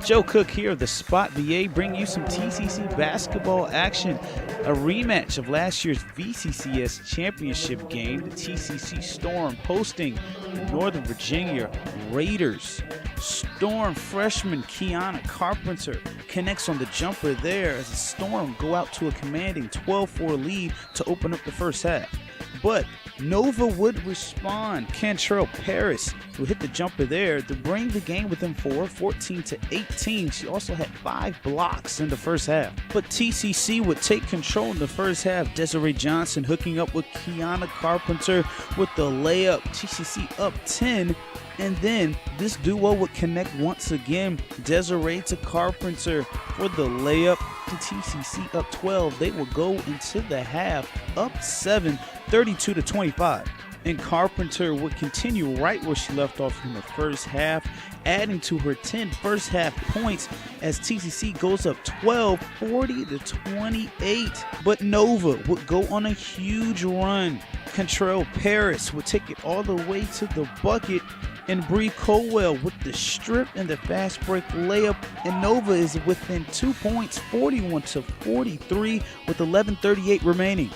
Joe Cook here of the Spot VA, bringing you some TCC basketball action. A rematch of last year's VCCS championship game. The TCC Storm hosting the Northern Virginia Raiders. Storm freshman Kiana Carpenter connects on the jumper there as the Storm go out to a commanding 12-4 lead to open up the first half. But Nova would respond. Cantrell Paris, who hit the jumper there to bring the game within 14-18. She also had 5 blocks in the first half. But TCC would take control in the first half. Desiree Johnson hooking up with Kiana Carpenter with the layup. TCC up 10. And then this duo would connect once again. Desiree to Carpenter for the layup. And TCC up 12. They will go into the half up 7, 32-25. And Carpenter would continue right where she left off in the first half, adding to her 10 first half points as TCC goes up 12, 40-28. But Nova would go on a huge run. Cantrell Paris would take it all the way to the bucket, and Bree Colwell with the strip and the fast break layup, and Nova is within 2 points, 41-43 with 11:38 remaining.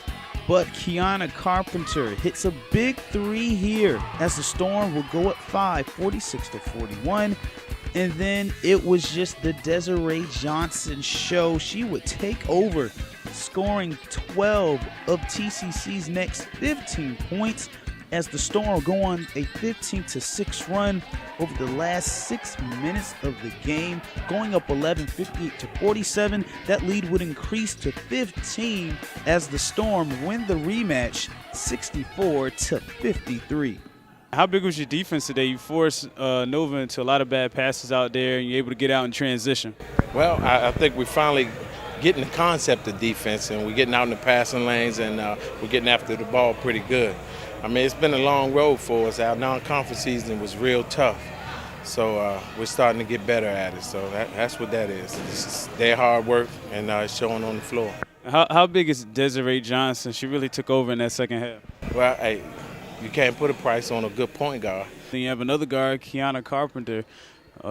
But Kiana Carpenter hits a big three here as the Storm will go up 5, 46-41. And then it was just the Desiree Johnson show. She would take over, scoring 12 of TCC's next 15 points as the Storm go on a 15-6 run over the last 6 minutes of the game, going up 11, 58-47. That lead would increase to 15 as the Storm win the rematch, 64-53. How big was your defense today? You forced Nova into a lot of bad passes out there, and you're able to get out in transition. Well, I think we finally getting the concept of defense, and we're getting out in the passing lanes, and we're getting after the ball pretty good. I mean, it's been a long road for us. Our non-conference season was real tough, so we're starting to get better at it. So that's what that is. It's their hard work, and it's showing on the floor. How big is Desiree Johnson? She really took over in that second half. Well, hey, you can't put a price on a good point guard. Then you have another guard, Kiana Carpenter.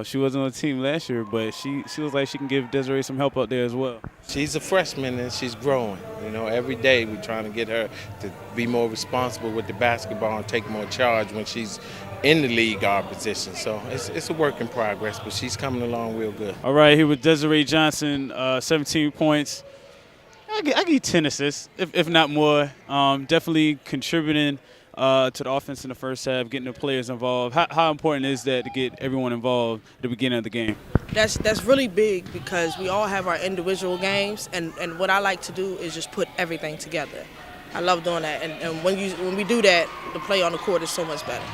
She wasn't on the team last year, but she feels like she can give Desiree some help out there as well. She's a freshman and she's growing. You know, every day we're trying to get her to be more responsible with the basketball and take more charge when she's in the lead guard position. So it's a work in progress, but she's coming along real good. All right, here with Desiree Johnson, 17 points. I give you 10 assists, if not more. Definitely contributing to the offense in the first half, getting the players involved. How important is that to get everyone involved at the beginning of the game? That's really big because we all have our individual games, and what I like to do is just put everything together. I love doing that, and when we do that, the play on the court is so much better.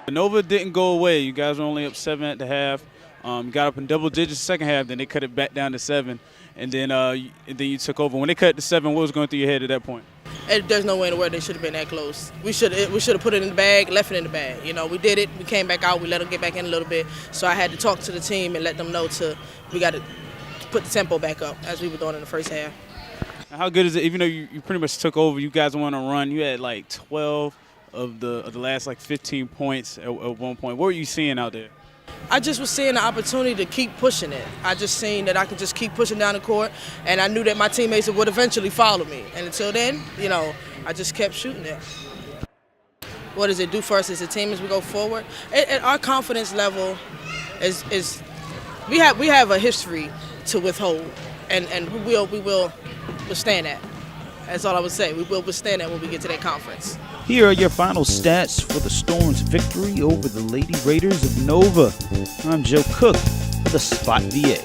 Nova didn't go away. You guys were only up 7 at the half. Got up in double digits the second half, then they cut it back down to 7, and then you took over. When they cut it to 7, what was going through your head at that point? There's no way in the world they should have been that close. We should have put it in the bag, left it in the bag. You know, we did it. We came back out. We let them get back in a little bit. So I had to talk to the team and let them know we got to put the tempo back up as we were doing in the first half. How good is it? Even though you pretty much took over, you guys went on a run. You had like 12 of the last like 15 points at one point. What were you seeing out there? I just was seeing the opportunity to keep pushing it. I just seen that I could just keep pushing down the court, and I knew that my teammates would eventually follow me. And until then, you know, I just kept shooting it. What does it do for us as a team as we go forward? Our confidence level is we have a history to withhold, and we will withstand that. That's all I would say. We will withstand that when we get to that conference. Here are your final stats for the Storm's victory over the Lady Raiders of Nova. I'm Joe Cook for the Spot VA.